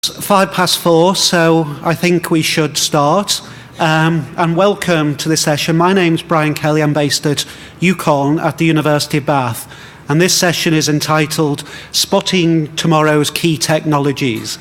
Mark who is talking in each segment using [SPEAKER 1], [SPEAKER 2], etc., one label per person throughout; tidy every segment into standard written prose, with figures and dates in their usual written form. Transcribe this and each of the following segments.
[SPEAKER 1] 4:05, so I think we should start. And welcome to this session. My name's Brian Kelly. I'm based at UKOLN at the University of Bath. And this session is entitled Spotting Tomorrow's Key Technologies.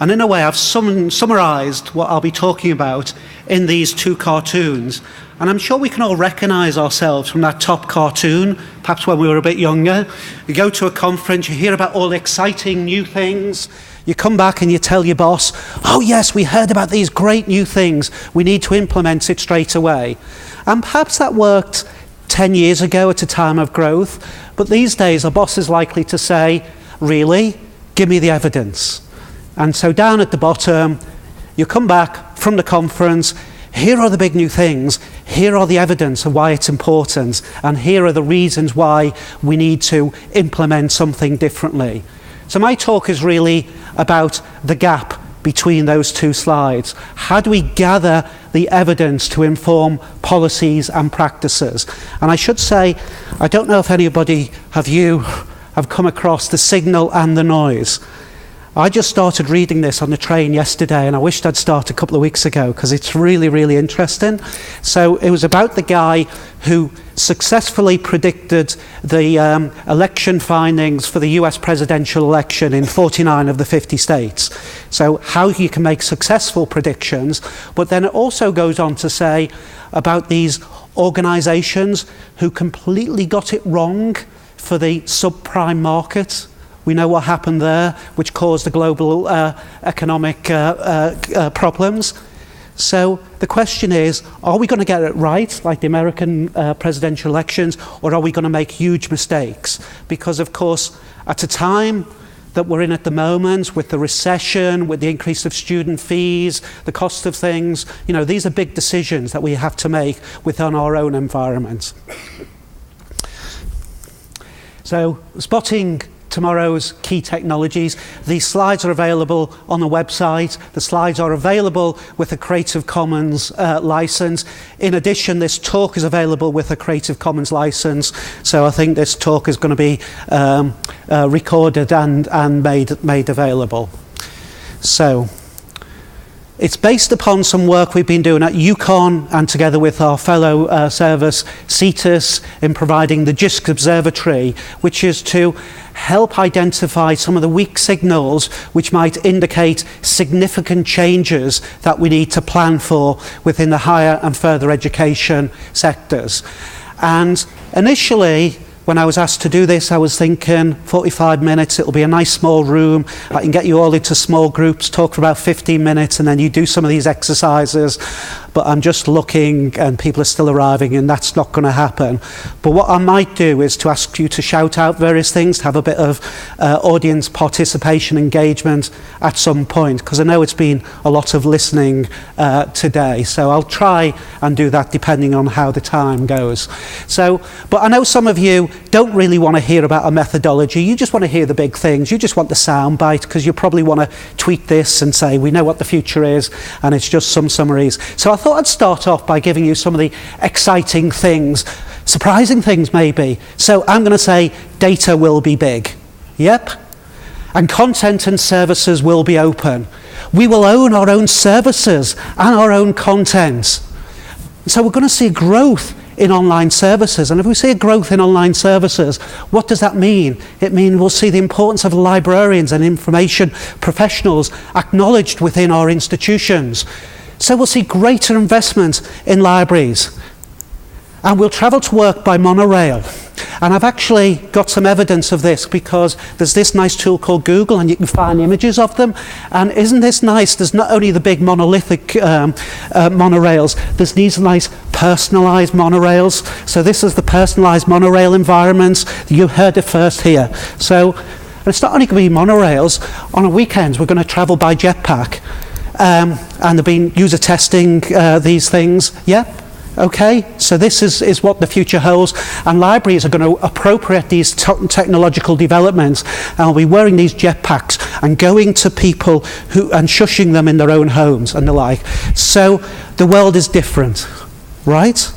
[SPEAKER 1] And in a way, I've summarised what I'll be talking about in these two cartoons. And I'm sure we can all recognise ourselves from that top cartoon, perhaps when we were a bit younger. You go to a conference, you hear about all the exciting new things. You come back and you tell your boss, oh yes, we heard about these great new things. We need to implement it straight away. And perhaps that worked 10 years ago at a time of growth. But these days, a boss is likely to say, really? Give me the evidence. And so down at the bottom, you come back from the conference, here are the big new things, here are the evidence of why it's important, and here are the reasons why we need to implement something differently. So my talk is really about the gap between those two slides. How do we gather the evidence to inform policies and practices? And I should say, I don't know if anybody of you have come across the signal and the noise. I just started reading this on the train yesterday, and I wished I'd started a couple of weeks ago because it's really, really interesting. So it was about the guy who successfully predicted the election findings for the US presidential election in 49 of the 50 states. So how you can make successful predictions, but then it also goes on to say about these organizations who completely got it wrong for the subprime market. We know what happened there, which caused the global economic problems. So the question is, are we going to get it right, like the American presidential elections, or are we going to make huge mistakes? Because, of course, at a time that we're in at the moment, with the recession, with the increase of student fees, the cost of things, you know, these are big decisions that we have to make within our own environment. So, spotting tomorrow's key technologies. These slides are available on the website. The slides are available with a Creative Commons license. In addition, this talk is available with a Creative Commons license. So I think this talk is going to be recorded and made available. So it's based upon some work we've been doing at UKOLN and together with our fellow service, CETUS, in providing the JISC Observatory, which is to help identify some of the weak signals which might indicate significant changes that we need to plan for within the higher and further education sectors. And initially, when I was asked to do this, I was thinking 45 minutes, it'll be a nice small room, I can get you all into small groups, talk for about 15 minutes, and then you do some of these exercises. But I'm just looking and people are still arriving, and that's not going to happen. But what I might do is to ask you to shout out various things, to have a bit of audience participation, engagement at some point, because I know it's been a lot of listening today. So I'll try and do that depending on how the time goes. So, but I know some of you don't really want to hear about a methodology. You just want to hear the big things. You just want the sound bite, because you probably want to tweet this and say, we know what the future is, and it's just some summaries. So I thought I'd start off by giving you some of the exciting things, surprising things maybe. So I'm going to say data will be big. Yep. And content and services will be open. We will own our own services and our own content. So we're going to see growth in online services. And if we see a growth in online services, what does that mean? It means we'll see the importance of librarians and information professionals acknowledged within our institutions. So we'll see greater investment in libraries. And we'll travel to work by monorail. And I've actually got some evidence of this, because there's this nice tool called Google, and you can find images of them. And isn't this nice? There's not only the big monolithic monorails, there's these nice personalized monorails. So this is the personalized monorail environments. You heard it first here. So it's not only going to be monorails. On the weekends, we're going to travel by jetpack. And they've been user testing these things. Yeah. Okay, so this is what the future holds, and libraries are going to appropriate these technological developments, and will be wearing these jetpacks and going to people and shushing them in their own homes and the like. So the world is different, right?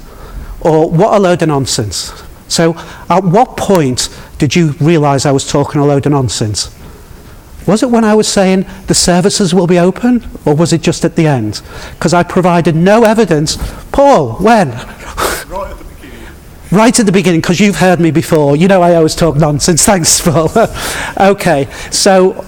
[SPEAKER 1] Or what a load of nonsense. So at what point did you realise I was talking a load of nonsense? Was it when I was saying the services will be open, or was it just at the end? Because I provided no evidence. Paul, when?
[SPEAKER 2] Right at the beginning.
[SPEAKER 1] Right at the beginning, because you've heard me before. You know I always talk nonsense. Thanks, Paul. Okay, so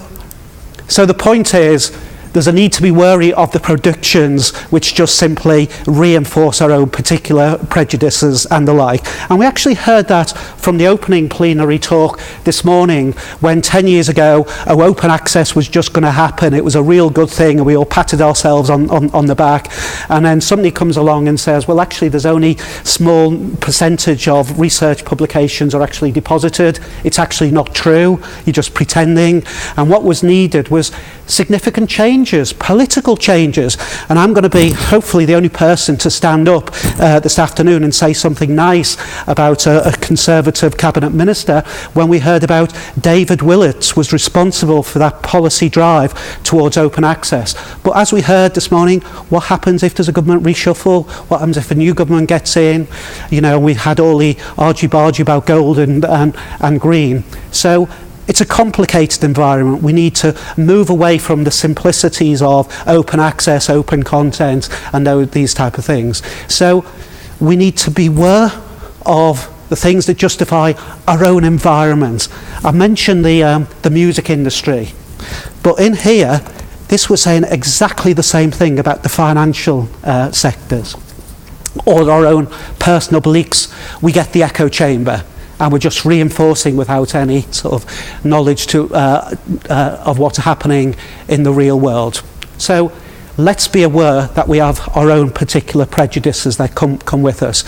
[SPEAKER 1] the point is, there's a need to be wary of the predictions which just simply reinforce our own particular prejudices and the like. And we actually heard that from the opening plenary talk this morning, when 10 years ago, open access was just going to happen. It was a real good thing, and we all patted ourselves on the back. And then somebody comes along and says, well, actually, there's only small percentage of research publications are actually deposited. It's actually not true. You're just pretending. And what was needed was significant changes, political changes. And I'm going to be hopefully the only person to stand up this afternoon and say something nice about a Conservative cabinet minister when we heard about David Willits was responsible for that policy drive towards open access. But as we heard this morning, what happens if there's a government reshuffle? What happens if a new government gets in? You know, we had all the argy-bargy about gold and green. So it's a complicated environment. We need to move away from the simplicities of open access, open content, and these type of things. So we need to beware of the things that justify our own environment. I mentioned the music industry, but in here, this was saying exactly the same thing about the financial sectors, or our own personal beliefs. We get the echo chamber, and we're just reinforcing without any sort of knowledge of what's happening in the real world. So let's be aware that we have our own particular prejudices that come with us.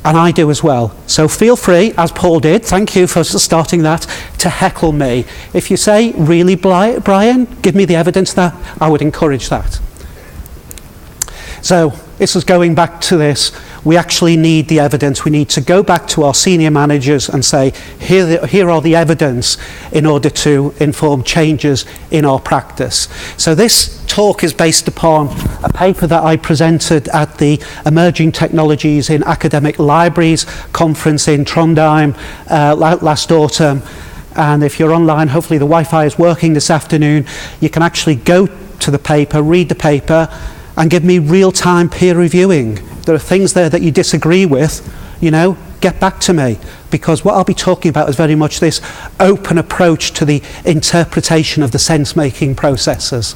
[SPEAKER 1] And I do as well. So feel free, as Paul did, thank you for starting that, to heckle me. If you say, really, Brian, give me the evidence that, I would encourage that. So this is going back to this. We actually need the evidence. We need to go back to our senior managers and say, here are the evidence in order to inform changes in our practice. So this talk is based upon a paper that I presented at the Emerging Technologies in Academic Libraries conference in Trondheim last autumn. And if you're online, hopefully the Wi-Fi is working this afternoon. You can actually go to the paper, read the paper, and give me real-time peer reviewing. There are things there that you disagree with, you know, get back to me, because what I'll be talking about is very much this open approach to the interpretation of the sense-making processes.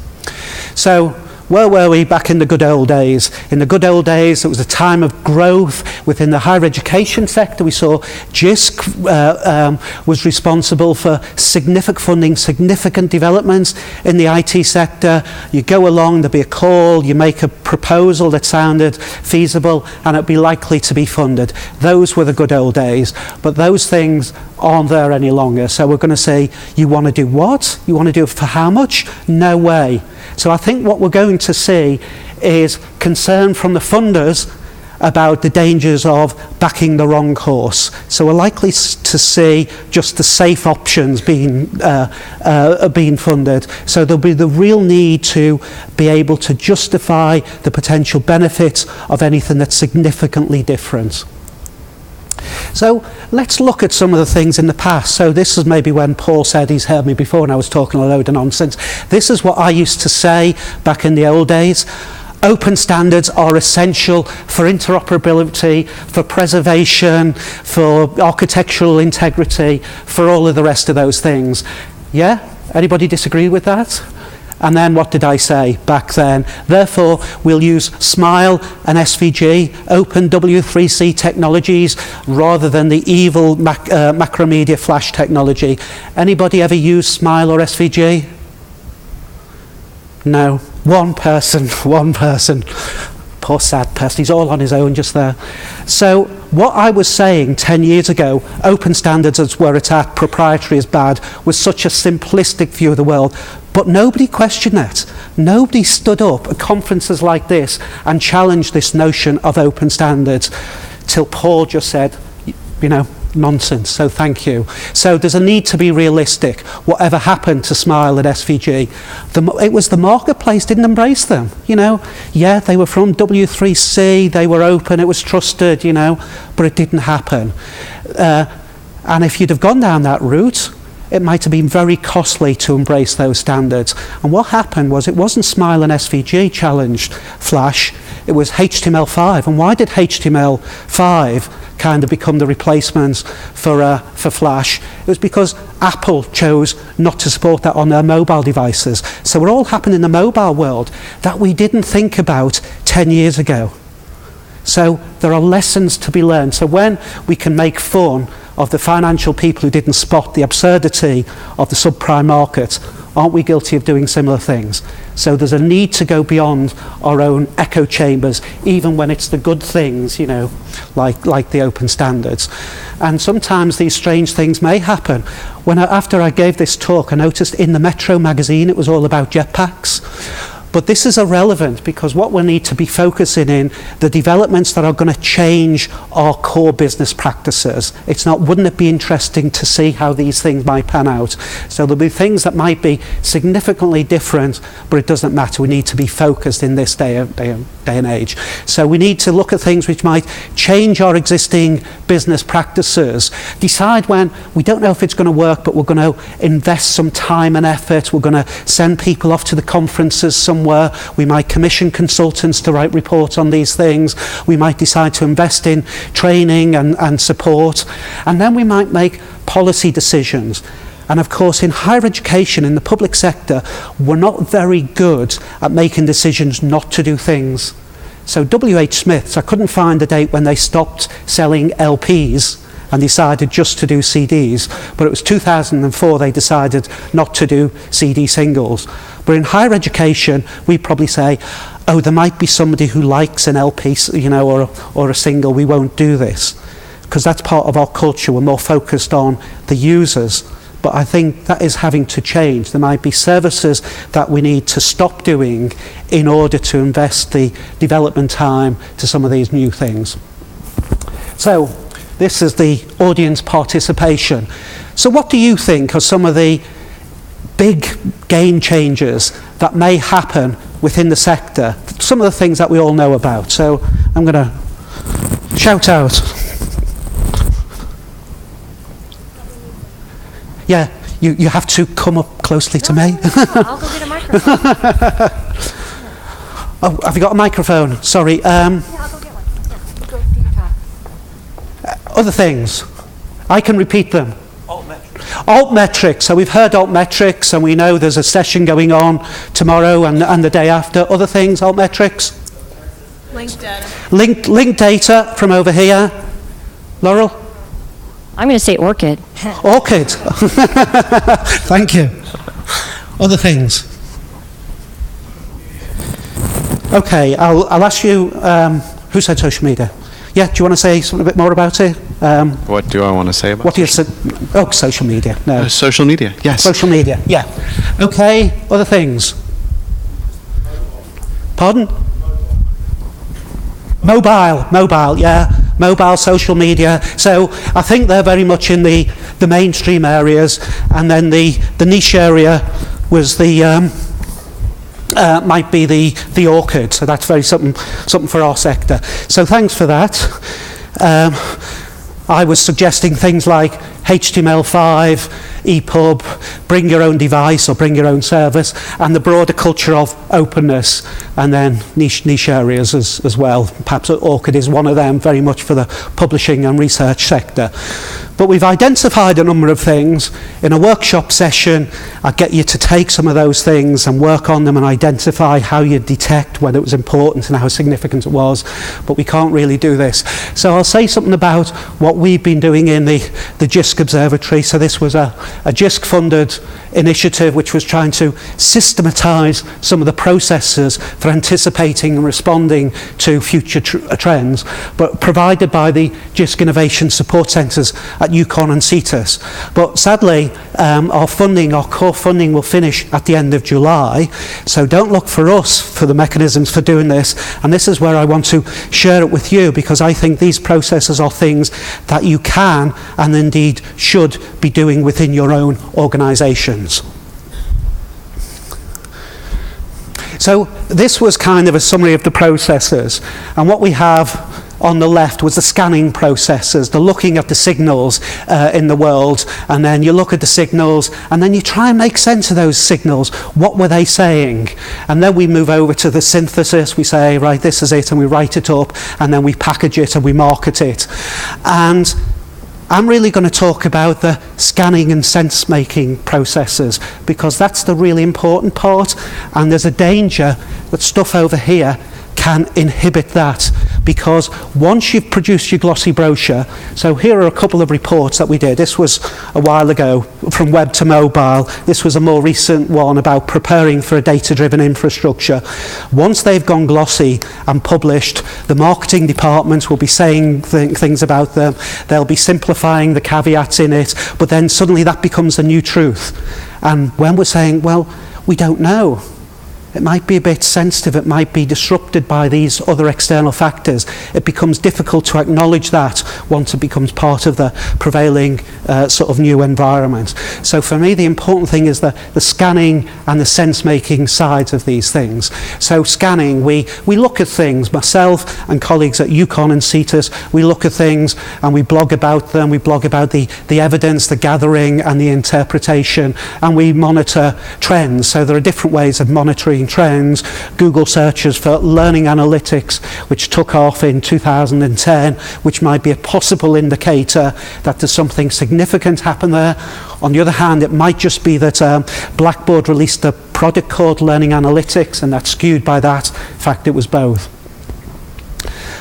[SPEAKER 1] So where were we back in the good old days? In the good old days, it was a time of growth within the higher education sector. We saw JISC was responsible for significant funding, significant developments in the IT sector. You go along, there'd be a call, you make a proposal that sounded feasible, and it'd be likely to be funded. Those were the good old days, but those things aren't there any longer. So we're going to say, you want to do what? You want to do it for how much? No way. So I think what we're going to see is concern from the funders about the dangers of backing the wrong horse. So we're likely to see just the safe options being funded. So there'll be the real need to be able to justify the potential benefits of anything that's significantly different. So let's look at some of the things in the past. So this is maybe when Paul said he's heard me before and I was talking a load of nonsense. This is what I used to say back in the old days. Open standards are essential for interoperability, for preservation, for architectural integrity, for all of the rest of those things. Yeah? Anybody disagree with that? And then what did I say back then? Therefore, we'll use SMILE and SVG, open W3C technologies, rather than the evil Macromedia Flash technology. Anybody ever use SMILE or SVG? No. One person. Poor sad person, he's all on his own just there. So what I was saying 10 years ago, open standards is where it's at, proprietary is bad, was such a simplistic view of the world. But nobody questioned that. Nobody stood up at conferences like this and challenged this notion of open standards, till Paul just said, you know, nonsense, so thank you. So there's a need to be realistic. Whatever happened to SMILE and SVG, it was the marketplace didn't embrace them, you know. Yeah, they were from W3C, they were open, it was trusted, you know, but it didn't happen. And if you'd have gone down that route, it might have been very costly to embrace those standards. And what happened was it wasn't Smile and SVG challenged Flash, it was HTML5. And why did HTML5 kind of become the replacement for Flash? It was because Apple chose not to support that on their mobile devices. So it all happened in the mobile world that we didn't think about 10 years ago. So there are lessons to be learned. So when we can make fun of the financial people who didn't spot the absurdity of the subprime market, aren't we guilty of doing similar things? So there's a need to go beyond our own echo chambers, even when it's the good things, you know, like the open standards. And sometimes these strange things may happen. After I gave this talk, I noticed in the Metro magazine it was all about jetpacks. But this is irrelevant, because what we need to be focusing in the developments that are going to change our core business practices. It's not, wouldn't it be interesting to see how these things might pan out? So there'll be things that might be significantly different, but it doesn't matter. We need to be focused in this day and age. So we need to look at things which might change our existing business practices. Decide when, we don't know if it's going to work, but we're going to invest some time and effort. We're going to send people off to the conferences somewhere. We might commission consultants to write reports on these things. We might decide to invest in training and support. And then we might make policy decisions. And of course, in higher education, in the public sector, we're not very good at making decisions not to do things. So WH Smith's, I couldn't find a date when they stopped selling LPs and decided just to do CDs, but it was 2004 they decided not to do CD singles. But in higher education, we probably say, oh, there might be somebody who likes an LP, you know, or a single, we won't do this. Because that's part of our culture, we're more focused on the users. But I think that is having to change. There might be services that we need to stop doing in order to invest the development time to some of these new things. So, this is the audience participation. So what do you think are some of the big game changers that may happen within the sector? Some of the things that we all know about. So I'm going to shout out. Yeah, you have to come up closely to me.
[SPEAKER 3] No, I'll go get a microphone.
[SPEAKER 1] Oh, have you got a microphone? Sorry.
[SPEAKER 3] Yeah, I'll go get one. Yeah, go do your talk.
[SPEAKER 1] Other things. I can repeat them. Altmetrics. So we've heard altmetrics, and we know there's a session going on tomorrow and the day after. Other things, altmetrics?
[SPEAKER 3] Linked data.
[SPEAKER 1] Linked data from over here. Laurel?
[SPEAKER 3] I'm going to say ORCID.
[SPEAKER 1] ORCID. Thank you. Other things? Okay, I'll ask you, who said social media? Yeah, do you want to say something a bit more about it?
[SPEAKER 4] What do I want to say about
[SPEAKER 1] what do you say? Oh, social media. No.
[SPEAKER 4] Social media, yes.
[SPEAKER 1] Social media, yeah. Okay, other things? Pardon? Mobile, yeah. Mobile, social media. So I think they're very much in the mainstream areas, and then the niche area was might be the ORCID. So that's very something for our sector. So thanks for that. I was suggesting things like HTML5, EPUB, bring your own device or bring your own service, and the broader culture of openness, and then niche areas as well. Perhaps ORCID is one of them, very much for the publishing and research sector. But we've identified a number of things. In a workshop session, I'd get you to take some of those things and work on them and identify how you detect whether it was important and how significant it was. But we can't really do this. So I'll say something about what we've been doing in the JISC Observatory. So this was a JISC-funded initiative which was trying to systematise some of the processes for anticipating and responding to future trends, but provided by the JISC Innovation Support Centres at UKOLN and CETUS. But sadly, our core funding will finish at the end of July, so don't look for us for the mechanisms for doing this, and this is where I want to share it with you, because I think these processes are things that you can and indeed should be doing within your own organisations. So this was kind of a summary of the processes, and what we have on the left was the scanning processes, the looking at the signals in the world, and then you look at the signals, and then you try and make sense of those signals. What were they saying? And then we move over to the synthesis. We say, right, this is it, and we write it up, and then we package it and we market it. And I'm really going to talk about the scanning and sense-making processes, because that's the really important part, and there's a danger that stuff over here can inhibit that, because once you've produced your glossy brochure, so here are a couple of reports that we did. This was a while ago, from web to mobile. This was a more recent one about preparing for a data-driven infrastructure. Once they've gone glossy and published, the marketing departments will be saying things about them. They'll be simplifying the caveats in it, but then suddenly that becomes the new truth. And when we're saying, well, we don't know, it might be a bit sensitive, it might be disrupted by these other external factors, it becomes difficult to acknowledge that once it becomes part of the prevailing sort of new environment. So for me, the important thing is the scanning and the sense-making sides of these things. So scanning, we look at things, myself and colleagues at UKOLN and CETUS, we look at things and we blog about them, we blog about the evidence, the gathering and the interpretation, and we monitor trends. So there are different ways of monitoring trends. Google searches for learning analytics, which took off in 2010, which might be a possible indicator that there's something significant happen there. On the other hand, it might just be that Blackboard released a product called Learning Analytics, and that's skewed by that. In fact, it was both.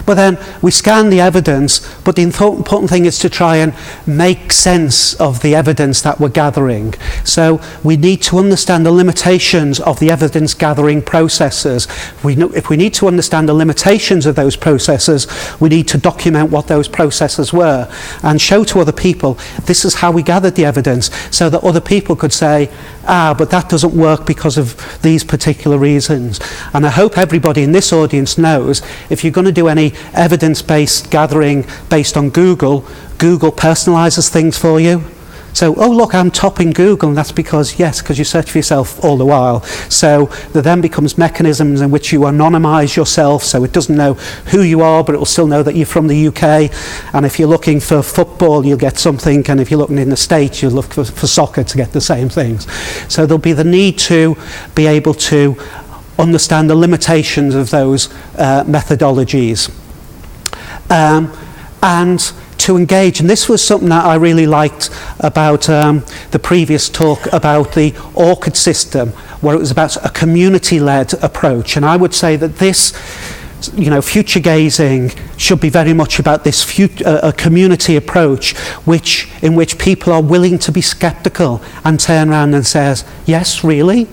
[SPEAKER 1] But then we scan the evidence, but the important thing is to try and make sense of the evidence that we're gathering. So we need to understand the limitations of the evidence gathering processes. If we need to understand the limitations of those processes, we need to document what those processes were and show to other people, this is how we gathered the evidence, so that other people could say, but that doesn't work because of these particular reasons. And I hope everybody in this audience knows, if you're going to do any evidence-based gathering based on Google, Google personalizes things for you. So, oh look, I'm topping Google, and that's because you search for yourself all the while. So there then becomes mechanisms in which you anonymize yourself, so it doesn't know who you are, but it will still know that you're from the UK. And if you're looking for football, you'll get something, and if you're looking in the States, you'll look for soccer to get the same things. So there'll be the need to be able to understand the limitations of those methodologies. And to engage, and this was something that I really liked about the previous talk about the ORCID system, where it was about a community-led approach. And I would say that this, future gazing should be very much about this a community approach, in which people are willing to be skeptical and turn around and says, yes, really?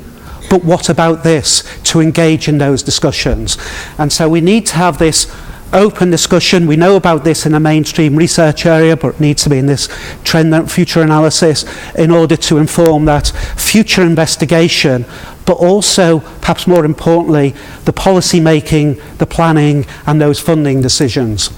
[SPEAKER 1] But what about this? To engage in those discussions. And so we need to have this open discussion. We know about this in a mainstream research area, but it needs to be in this trend and future analysis in order to inform that future investigation, but also, perhaps more importantly, the policy making, the planning, and those funding decisions.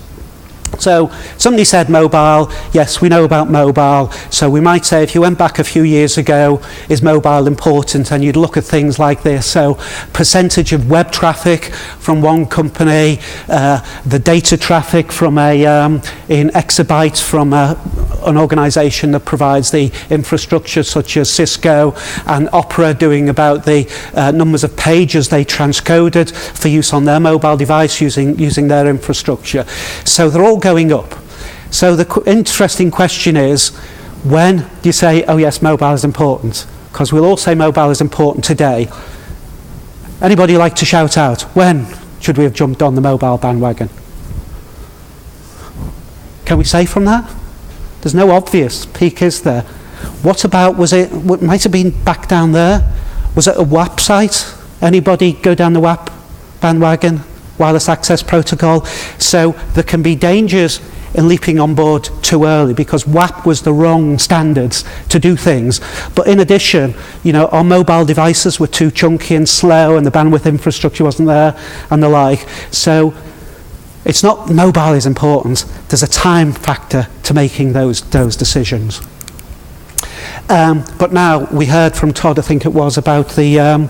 [SPEAKER 1] So somebody said mobile. Yes, we know about mobile. So we might say, if you went back a few years ago, is mobile important? And you'd look at things like this. So percentage of web traffic from one company, the data traffic from in exabytes from an organization that provides the infrastructure, such as Cisco and Opera, doing about the numbers of pages they transcoded for use on their mobile device using their infrastructure. So they're all going up. So the interesting question is, when do you say, oh yes, mobile is important? Because we'll all say mobile is important today. Anybody like to shout out, when should we have jumped on the mobile bandwagon? Can we say from that? There's no obvious peak, is there? What about, might have been back down there? Was it a WAP site? Anybody go down the WAP bandwagon? Wireless access protocol. So there can be dangers in leaping on board too early, because WAP was the wrong standards to do things. But in addition, our mobile devices were too chunky and slow, and the bandwidth infrastructure wasn't there, and the like. So it's not mobile is important. There's a time factor to making those decisions. But now we heard from Todd, I think it was, about the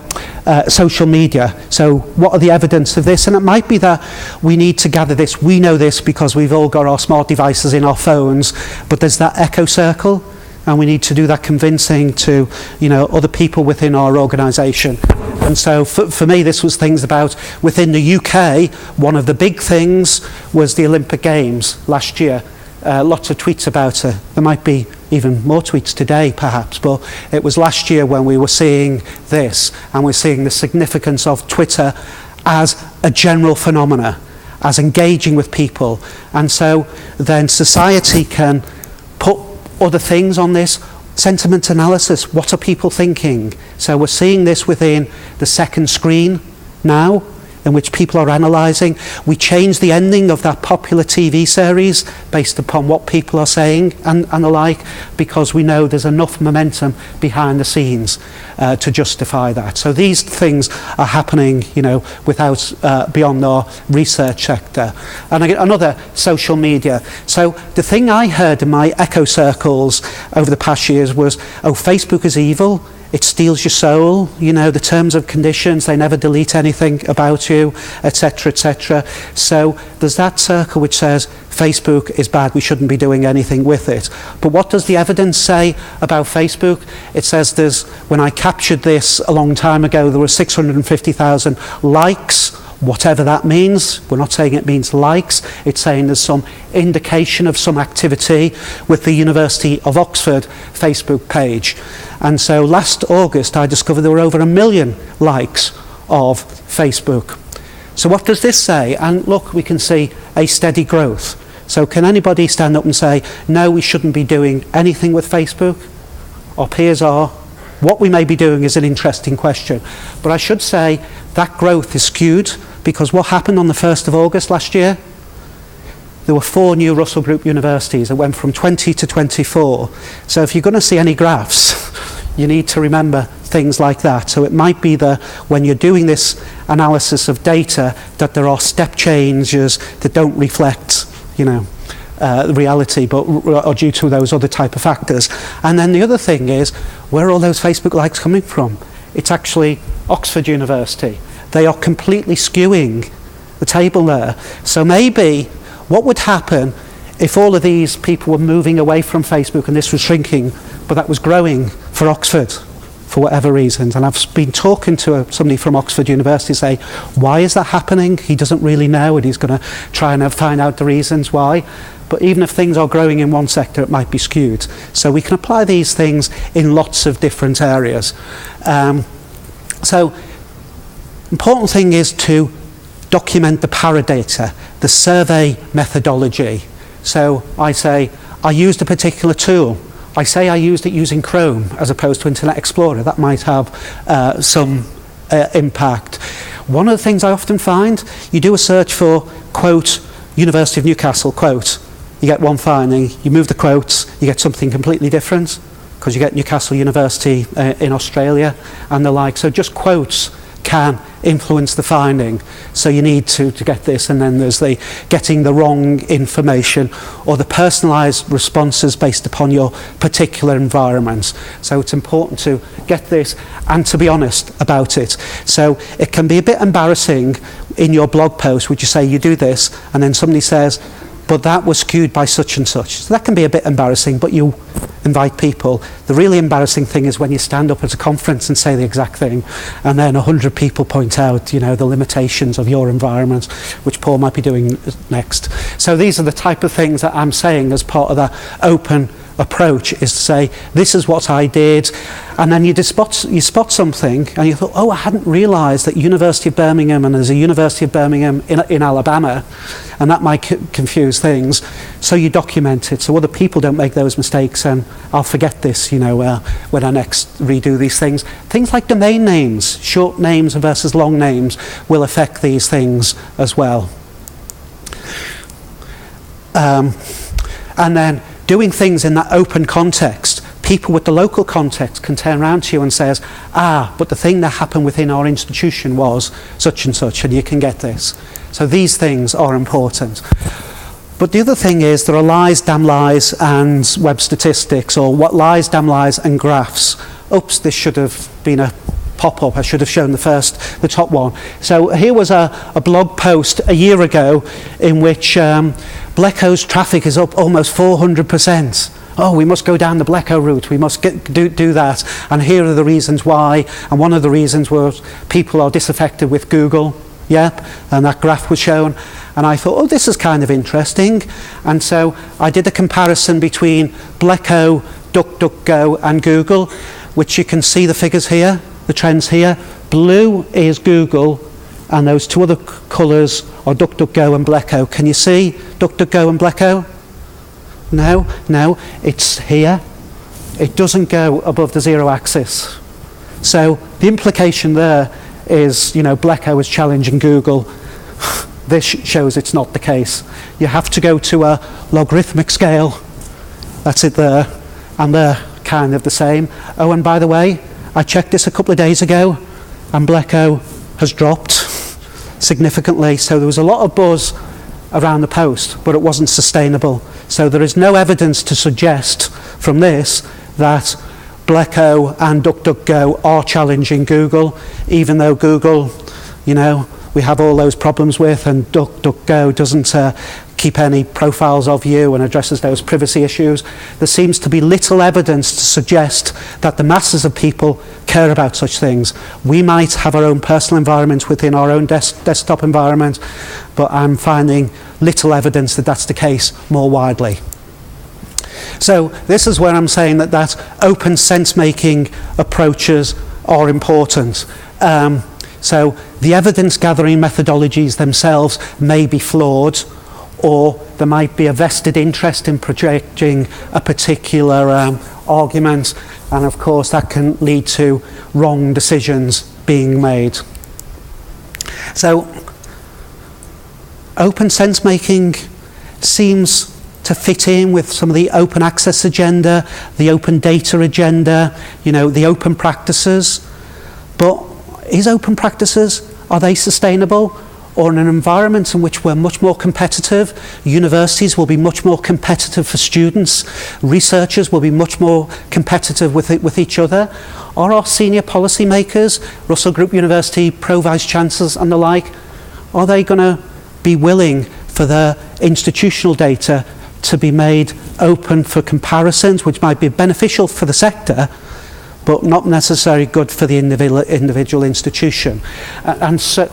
[SPEAKER 1] social media. So what are the evidence of this? And it might be that we need to gather this. We know this because we've all got our smart devices in our phones, but there's that echo circle, and we need to do that convincing to, other people within our organisation. And so for me, this was things about within the UK. One of the big things was the Olympic Games last year. Lots of tweets about it. There might be even more tweets today, perhaps, but it was last year when we were seeing this, and we're seeing the significance of Twitter as a general phenomena, as engaging with people. And so then society can put other things on this. Sentiment analysis, what are people thinking? So we're seeing this within the second screen now, in which people are analysing. We changed the ending of that popular TV series based upon what people are saying and the like, because we know there's enough momentum behind the scenes to justify that. So these things are happening, without beyond our research sector. And again, another, social media. So the thing I heard in my echo circles over the past years was, Facebook is evil. It steals your soul, the terms and conditions, they never delete anything about you, etc., etc. So there's that circle which says Facebook is bad, we shouldn't be doing anything with it. But what does the evidence say about Facebook? It says when I captured this a long time ago, there were 650,000 likes, whatever that means. We're not saying it means likes, it's saying there's some indication of some activity with the University of Oxford Facebook page. And so last August I discovered there were over 1 million likes of Facebook. So what does this say? And look, we can see a steady growth. So can anybody stand up and say, no, we shouldn't be doing anything with Facebook? Our peers are. What we may be doing is an interesting question. But I should say that growth is skewed, because what happened on the 1st of August last year? There were 4 new Russell Group universities. It went from 20 to 24. So if you're going to see any graphs, you need to remember things like that. So it might be that when you're doing this analysis of data, that there are step changes that don't reflect, the reality, but are due to those other type of factors. And then the other thing is, where are all those Facebook likes coming from? It's actually Oxford University. They are completely skewing the table there. So maybe what would happen if all of these people were moving away from Facebook and this was shrinking, but that was growing for Oxford for whatever reasons? And I've been talking to somebody from Oxford University say, why is that happening? He doesn't really know, and he's going to try and find out the reasons why. But even if things are growing in one sector, it might be skewed. So we can apply these things in lots of different areas. So important thing is to document the paradata, the survey methodology. So I say, I used a particular tool. I say I used it using Chrome as opposed to Internet Explorer. That might have some impact. One of the things I often find, you do a search for, quote, University of Newcastle, quote. You get one finding, you move the quotes, you get something completely different, because you get Newcastle University in Australia and the like. So just quotes can influence the finding. So you need to get this, and then there's the getting the wrong information or the personalised responses based upon your particular environment. So it's important to get this and to be honest about it. So it can be a bit embarrassing in your blog post, would you say you do this, and then somebody says, but that was skewed by such and such. So that can be a bit embarrassing, but you invite people. The really embarrassing thing is when you stand up at a conference and say the exact thing, and then 100 people point out, the limitations of your environment, which Paul might be doing next. So these are the type of things that I'm saying as part of that open approach, is to say, this is what I did, and then you spot something, and you thought, I hadn't realised that University of Birmingham, and there's a University of Birmingham in Alabama, and that might confuse things. So you document it, so other people don't make those mistakes, and I'll forget this, when I next redo these things. Things like domain names, short names versus long names, will affect these things as well. And then doing things in that open context, people with the local context can turn around to you and says, but the thing that happened within our institution was such and such, and you can get this. So these things are important. But the other thing is there are lies, damn lies, and web statistics, or what lies, damn lies, and graphs. Oops, this should have been a pop-up. I should have shown the top one. So here was a blog post a year ago in which Bleco's traffic is up almost 400%. Oh, we must go down the Bleco route. We must do that. And here are the reasons why. And one of the reasons was people are disaffected with Google. Yep, and that graph was shown. And I thought, oh, this is kind of interesting. And so I did a comparison between Bleco, DuckDuckGo, and Google, which you can see the figures here, the trends here. Blue is Google, and those two other colours are DuckDuckGo and Bleco. Can you see DuckDuckGo and Bleco? No, it's here. It doesn't go above the 0 axis. So the implication there is, Bleco is challenging Google. This shows it's not the case. You have to go to a logarithmic scale. That's it there. And they're kind of the same. Oh, and by the way, I checked this a couple of days ago, and Bleco has dropped significantly. So there was a lot of buzz around the post, but it wasn't sustainable. So there is no evidence to suggest from this that Bleco and DuckDuckGo are challenging Google, even though Google, we have all those problems with, and DuckDuckGo doesn't keep any profiles of you and addresses those privacy issues. There seems to be little evidence to suggest that the masses of people care about such things. We might have our own personal environment within our own desktop environment, but I'm finding little evidence that that's the case more widely. So this is where I'm saying that open sense-making approaches are important. So the evidence-gathering methodologies themselves may be flawed, or there might be a vested interest in projecting a particular argument, and of course that can lead to wrong decisions being made. So open sense-making seems to fit in with some of the open access agenda, the open data agenda, the open practices. But is open practices, are they sustainable? Or in an environment in which we're much more competitive, universities will be much more competitive for students, researchers will be much more competitive with each other. Are our senior policymakers, Russell Group University, Pro-Vice Chancellors and the like, are they going to be willing for their institutional data to be made open for comparisons, which might be beneficial for the sector, but not necessarily good for the individual institution? And so,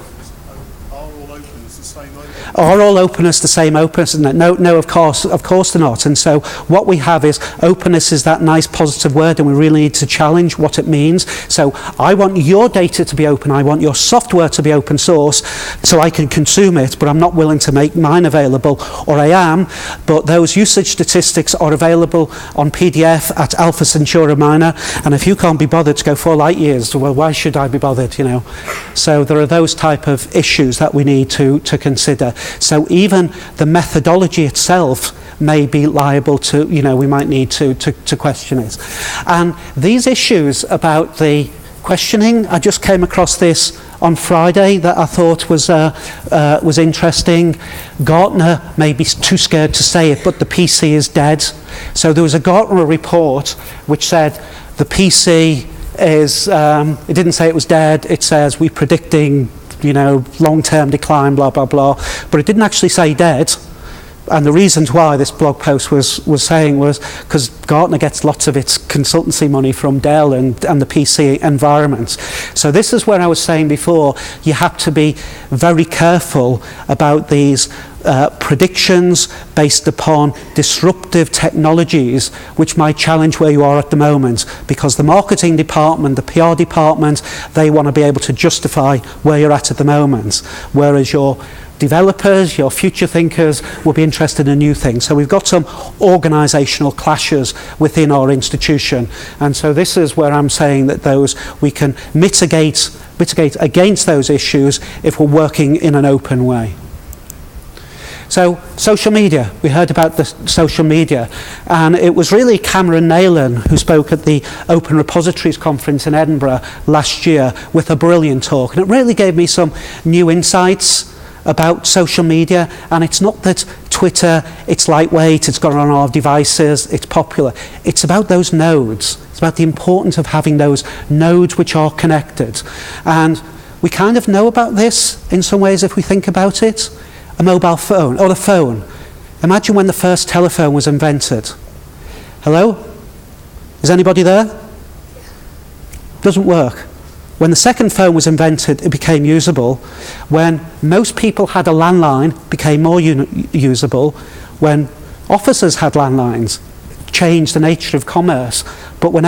[SPEAKER 1] are all openness the same openness? No, of course they're not. And so what we have is openness is that nice positive word, and we really need to challenge what it means. So I want your data to be open, I want your software to be open source so I can consume it, but I'm not willing to make mine available, or I am, but those usage statistics are available on PDF at Alpha Centauri Minor, and if you can't be bothered to go 4 light years, well, why should I be bothered, So there are those type of issues that we need to consider. So even the methodology itself may be liable to, we might need to question it. And these issues about the questioning, I just came across this on Friday that I thought was interesting. Gartner may be too scared to say it, but the PC is dead. So there was a Gartner report which said the PC is, it didn't say it was dead, it says we're predicting long-term decline, blah, blah, blah. But it didn't actually say dead. And the reasons why this blog post was saying was because Gartner gets lots of its consultancy money from Dell and the PC environments. So this is where I was saying before, you have to be very careful about these predictions based upon disruptive technologies which might challenge where you are at the moment, because the marketing department, the PR department, they want to be able to justify where you're at the moment, whereas your developers, your future thinkers will be interested in new things. So we've got some organisational clashes within our institution, and so this is where I'm saying that we can mitigate against those issues if we're working in an open way. So social media, we heard about the social media, and it was really Cameron Naylan who spoke at the Open Repositories Conference in Edinburgh last year with a brilliant talk, and it really gave me some new insights about social media, and it's not that Twitter, it's lightweight, it's got on our devices, it's popular. It's about those nodes. It's about the importance of having those nodes which are connected. And we kind of know about this in some ways if we think about it. A mobile phone, or a phone. Imagine when the first telephone was invented. Hello? Is anybody there? Doesn't work. When the second phone was invented, it became usable. When most people had a landline, it became more usable. When officers had landlines, it changed the nature of commerce. But when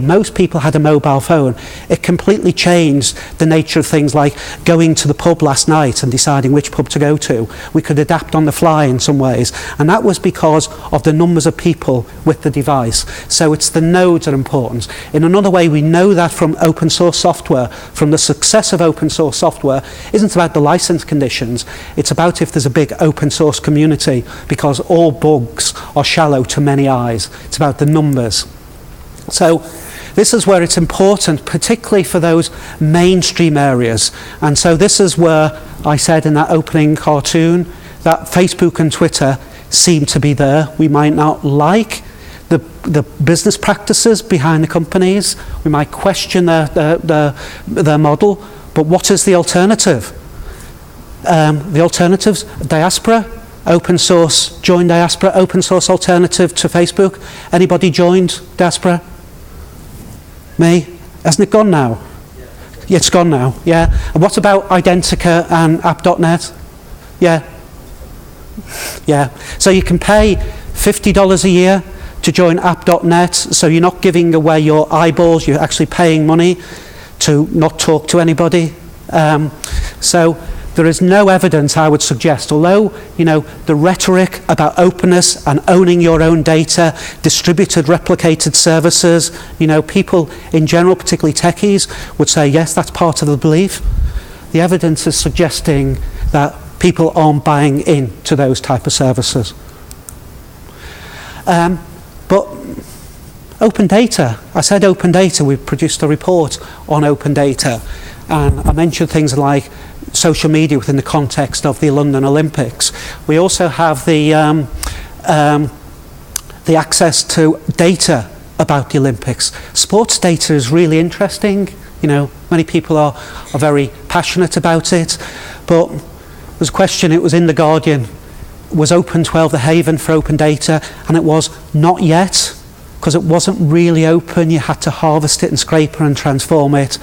[SPEAKER 1] most people had a mobile phone, it completely changed the nature of things like going to the pub last night and deciding which pub to go to. We could adapt on the fly in some ways. And that was because of the numbers of people with the device. So it's the nodes that are important. In another way, we know that from open source software, from the success of open source software, isn't about the license conditions. It's about if there's a big open source community, because all bugs are shallow to many eyes. It's about the numbers. So this is where it's important, particularly for those mainstream areas. And so this is where I said in that opening cartoon that Facebook and Twitter seem to be there. We might not like the business practices behind the companies. We might question their model. But what is the alternative? The alternatives, diaspora, open source, join diaspora, open source alternative to Facebook. Anybody joined diaspora? Me? Hasn't it gone now? Yeah, it's gone now, yeah. And what about Identica and app.net? Yeah. Yeah. So you can pay $50 a year to join app.net, so you're not giving away your eyeballs, you're actually paying money to not talk to anybody. So there is no evidence, I would suggest, although, the rhetoric about openness and owning your own data, distributed, replicated services, people in general, particularly techies, would say, yes, that's part of the belief. The evidence is suggesting that people aren't buying into those type of services. But open data, I said open data, we've produced a report on open data, and I mentioned things like social media within the context of the London Olympics. We also have the access to data about the Olympics. Sports data is really interesting. Many people are very passionate about it. But there's a question, it was in The Guardian, was Open 12 the haven for open data? And it was not yet, because it wasn't really open. You had to harvest it and scrape it and transform it.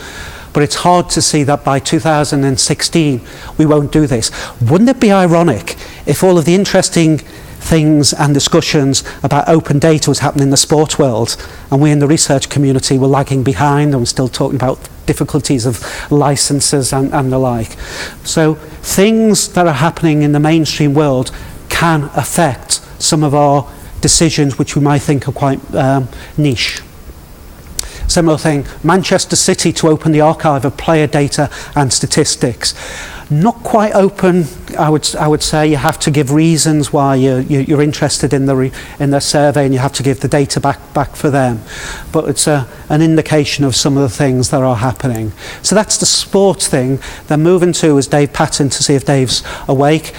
[SPEAKER 1] But it's hard to see that by 2016 we won't do this. Wouldn't it be ironic if all of the interesting things and discussions about open data was happening in the sports world, and we in the research community were lagging behind and we're still talking about difficulties of licenses and the like? So things that are happening in the mainstream world can affect some of our decisions which we might think are quite niche. Similar thing, Manchester City to open the archive of player data and statistics. Not quite open, I would say. You have to give reasons why you're interested in the survey, and you have to give the data back for them. But it's an indication of some of the things that are happening. So that's the sports thing. Then moving to is Dave Patton, to see if Dave's awake.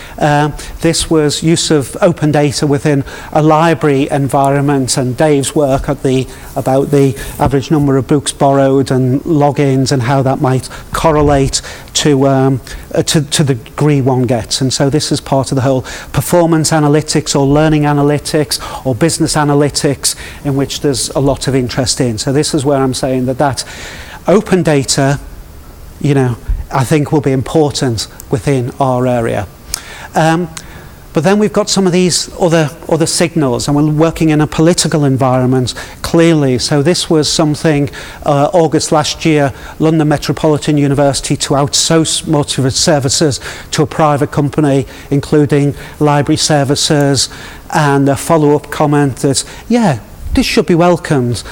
[SPEAKER 1] This was use of open data within a library environment, and Dave's work about the average number of books borrowed and logins and how that might correlate to the degree one gets. And so this is part of the whole performance analytics or learning analytics or business analytics, in which there's a lot of interest in. So this is where I'm saying that open data, I think will be important within our area. But then we've got some of these other signals, and we're working in a political environment, clearly. So this was something, August last year, London Metropolitan University to outsource most of its services to a private company, including library services, and a follow-up comment that, this should be welcomed,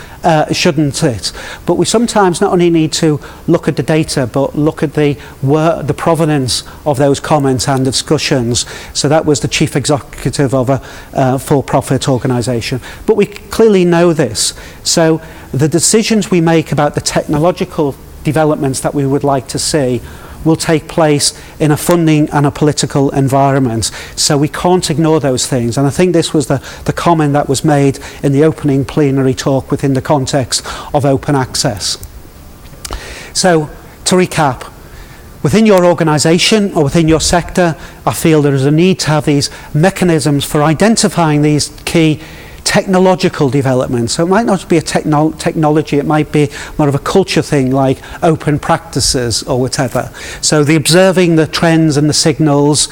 [SPEAKER 1] shouldn't it? But we sometimes not only need to look at the data, but look at the provenance of those comments and discussions. So that was the chief executive of a for-profit organisation. But we clearly know this. So the decisions we make about the technological developments that we would like to see will take place in a funding and a political environment. So we can't ignore those things. And I think this was the comment that was made in the opening plenary talk within the context of open access. So to recap, within your organisation or within your sector, I feel there is a need to have these mechanisms for identifying these key technological developments. So it might not be a technology, it might be more of a culture thing like open practices or whatever. So the observing the trends and the signals,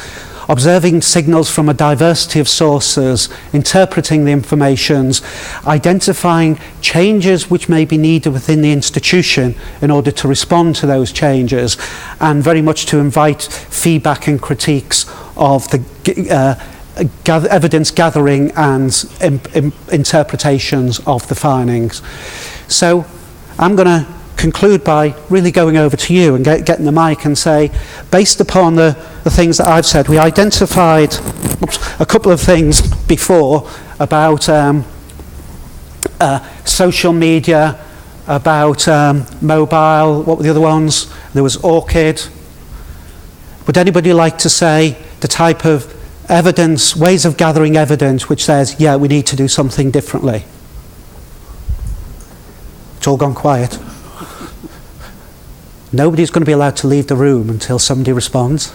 [SPEAKER 1] observing signals from a diversity of sources, interpreting the informations, identifying changes which may be needed within the institution in order to respond to those changes, and very much to invite feedback and critiques of the evidence gathering and interpretations of the findings. So I'm going to conclude by really going over to you and getting the mic and say, based upon the things that I've said, we identified a couple of things before about social media, about mobile. What were the other ones? There was Orchid. Would anybody like to say the type of evidence, ways of gathering evidence which says, yeah, we need to do something differently? It's all gone quiet. Nobody's going to be allowed to leave the room until somebody responds.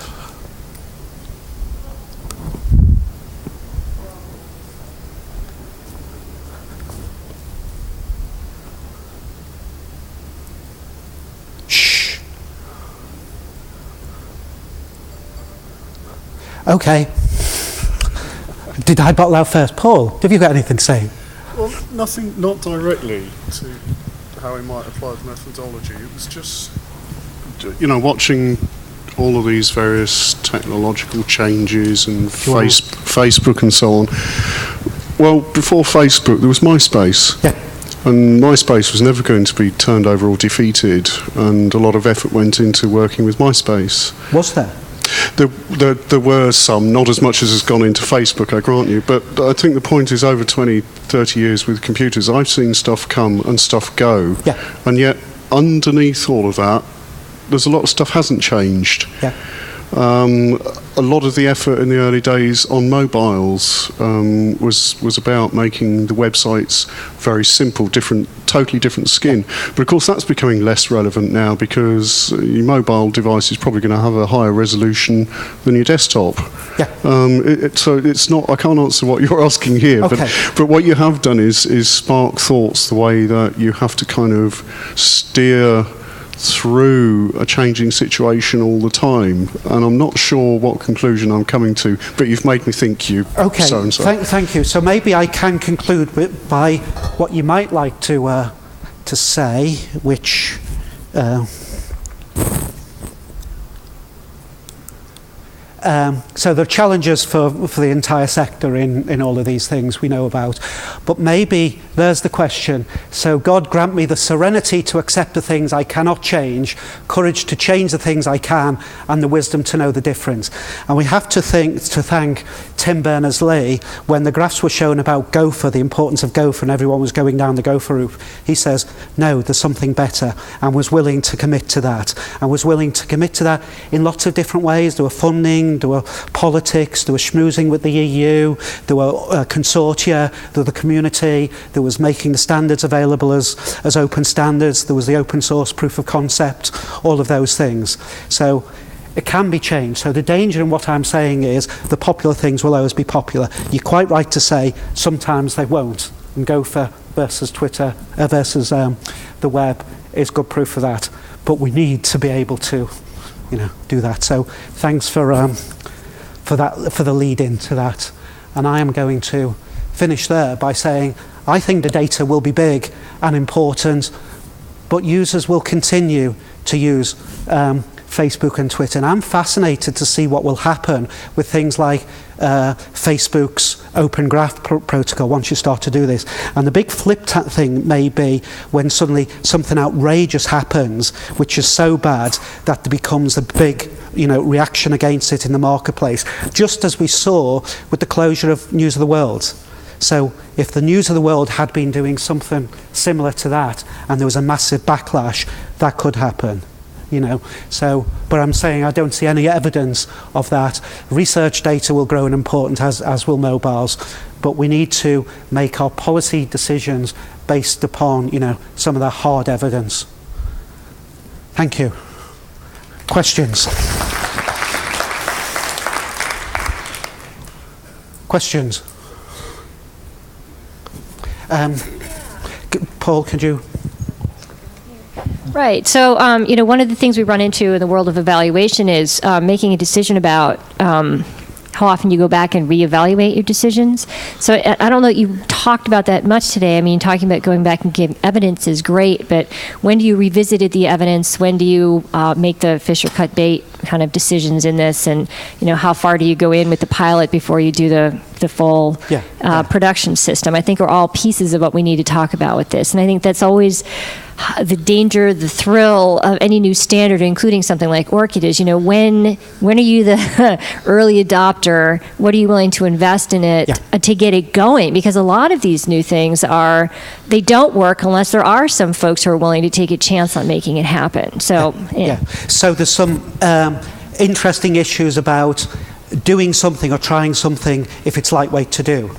[SPEAKER 1] Shh. Okay. Did I bottle out first? Paul, have you got anything to say?
[SPEAKER 2] Well, nothing, not directly to how he might apply the methodology. It was just, watching all of these various technological changes and Facebook and so on. Well, before Facebook, there was MySpace.
[SPEAKER 1] Yeah.
[SPEAKER 2] And MySpace was never going to be turned over or defeated, and a lot of effort went into working with MySpace.
[SPEAKER 1] Was there?
[SPEAKER 2] There were some, not as much as has gone into Facebook, I grant you, but I think the point is over 20, 30 years with computers, I've seen stuff come and stuff go, and yet underneath all of that, there's a lot of stuff hasn't changed.
[SPEAKER 1] Yeah.
[SPEAKER 2] A lot of the effort in the early days on mobiles was about making the websites very simple, totally different skin. But of course that's becoming less relevant now because your mobile device is probably going to have a higher resolution than your desktop.
[SPEAKER 1] Yeah.
[SPEAKER 2] So it's not, I can't answer what you're asking here,
[SPEAKER 1] okay.
[SPEAKER 2] but what you have done is spark thoughts the way that you have to kind of steer through a changing situation all the time, and I'm not sure what conclusion I'm coming to, but you've made me think you so and so.
[SPEAKER 1] Thank you. So maybe I can conclude by what you might like to say, which so there are challenges for the entire sector in all of these things we know about. But maybe there's the question. So God grant me the serenity to accept the things I cannot change, courage to change the things I can, and the wisdom to know the difference. And we have to thank Tim Berners-Lee when the graphs were shown about Gopher, the importance of Gopher, and everyone was going down the Gopher route. He says, no, there's something better, and was willing to commit to that. And was willing to commit to that in lots of different ways. There were funding, there were politics, there was schmoozing with the EU, there were consortia, there was the community, there was making the standards available as open standards, there was the open source proof of concept, all of those things. So it can be changed. So the danger in what I'm saying is the popular things will always be popular. You're quite right to say sometimes they won't. And Gopher versus Twitter versus the web is good proof of that. But we need to be able to do that. So thanks for the lead into that. And I am going to finish there by saying I think the data will be big and important, but users will continue to use Facebook and Twitter. And I'm fascinated to see what will happen with things like Facebook's Open Graph protocol once you start to do this. And the big flip thing may be when suddenly something outrageous happens, which is so bad that there becomes a big reaction against it in the marketplace, just as we saw with the closure of News of the World. So if the News of the World had been doing something similar to that and there was a massive backlash, that could happen. you know. So, but I'm saying I don't see any evidence of that. Research data will grow in importance, as will mobiles, but we need to make our policy decisions based upon, you know, some of the hard evidence. Thank you. Questions? Questions? Paul, could you?
[SPEAKER 3] Right. So, you know, one of the things we run into in the world of evaluation is making a decision about how often you go back and reevaluate your decisions. So I don't know that you talked about that much today. I mean, talking about going back and giving evidence is great, but when do you revisit the evidence? When do you make the fish or cut bait kind of decisions in this? And, you know, how far do you go in with the pilot before you do the full production system? I think are all pieces of what we need to talk about with this. And I think that's always the danger, the thrill of any new standard, including something like ORCID, is, you know, when are you the early adopter? What are you willing to invest in it to get it going? Because a lot of these new things they don't work unless there are some folks who are willing to take a chance on making it happen. So,
[SPEAKER 1] So there's some interesting issues about doing something or trying something if it's lightweight to do.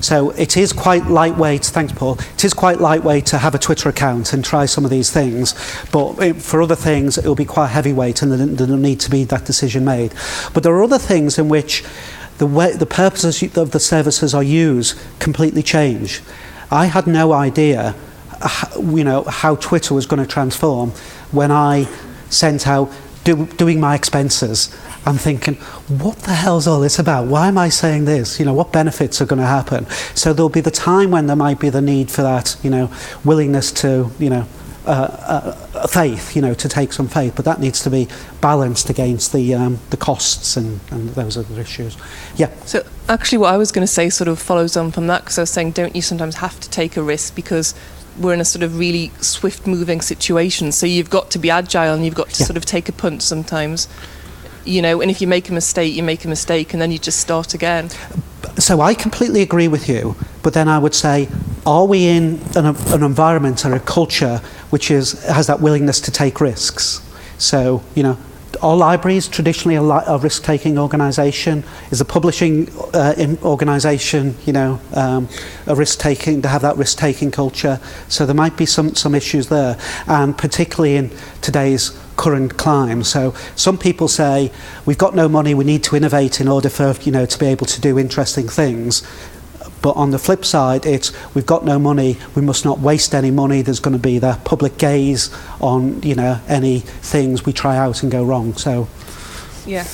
[SPEAKER 1] So it is quite lightweight, thanks Paul, it is quite lightweight to have a Twitter account and try some of these things, but for other things it will be quite heavyweight and there'll need to be that decision made. But there are other things in which the purposes of the services are used completely change. I had no idea, you know, how Twitter was going to transform when I sent out doing my expenses. I'm thinking, what the hell's all this about? Why am I saying this? You know, what benefits are going to happen? So there'll be the time when there might be the need for that, you know, willingness to, you know, faith, you know, to take some faith, but that needs to be balanced against the costs and those other issues. Yeah.
[SPEAKER 5] So actually what I was going to say sort of follows on from that, because I was saying, don't you sometimes have to take a risk because we're in a sort of really swift moving situation, so you've got to be agile and you've got to sort of take a punt sometimes. You know, and if you make a mistake, you make a mistake, and then you just start again.
[SPEAKER 1] So I completely agree with you, but then I would say, are we in an environment or a culture which has that willingness to take risks? So, you know, are libraries traditionally a risk-taking organisation? Is a publishing organisation, you know, a risk-taking, to have that risk-taking culture? So there might be some issues there, and particularly in today's current climb. So some people say we've got no money, we need to innovate in order for, you know, to be able to do interesting things. But on the flip side, it's we've got no money, we must not waste any money. There's going to be that public gaze on, you know, any things we try out and go wrong. So
[SPEAKER 5] yeah.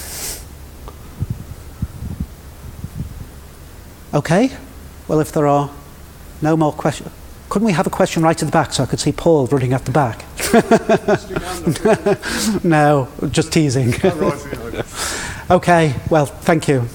[SPEAKER 5] Okay.
[SPEAKER 1] Well, if there are no more questions, couldn't we have a question right at the back so I could see Paul running at the back? No, just teasing. Okay, well, thank you.